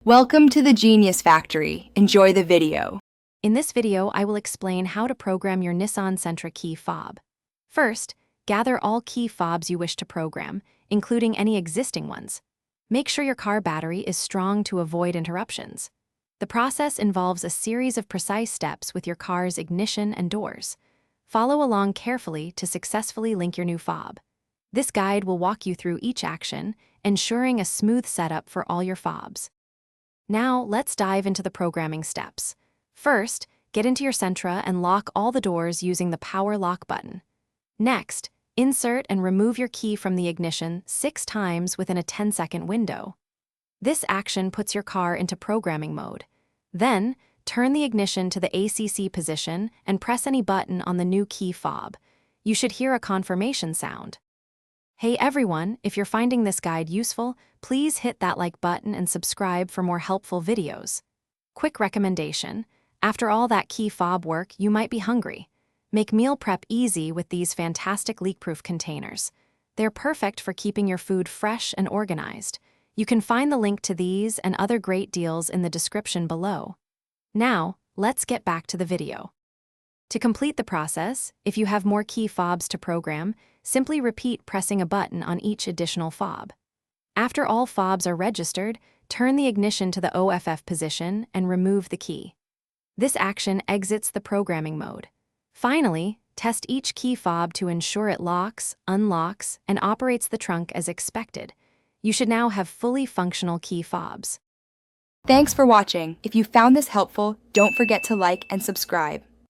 Welcome to the Genius Factory. Enjoy the video. In this video, I will explain how to program your Nissan Sentra key fob. First, gather all key fobs you wish to program, including any existing ones. Make sure your car battery is strong to avoid interruptions. The process involves a series of precise steps with your car's ignition and doors. Follow along carefully to successfully link your new fob. This guide will walk you through each action, ensuring a smooth setup for all your fobs. Now, let's dive into the programming steps. First, get into your Sentra and lock all the doors using the power lock button. Next, insert and remove your key from the ignition 6 times within a 10-second window. This action puts your car into programming mode. Then, turn the ignition to the ACC position and press any button on the new key fob. You should hear a confirmation sound. Hey everyone, if you're finding this guide useful, please hit that like button and subscribe for more helpful videos. Quick recommendation: after all that key fob work, you might be hungry. Make meal prep easy with these fantastic leak-proof containers. They're perfect for keeping your food fresh and organized. You can find the link to these and other great deals in the description below. Now, let's get back to the video. To complete the process, if you have more key fobs to program, simply repeat pressing a button on each additional fob. After all fobs are registered, turn the ignition to the OFF position and remove the key. This action exits the programming mode. Finally, test each key fob to ensure it locks, unlocks, and operates the trunk as expected. You should now have fully functional key fobs. Thanks for watching. If you found this helpful, don't forget to like and subscribe.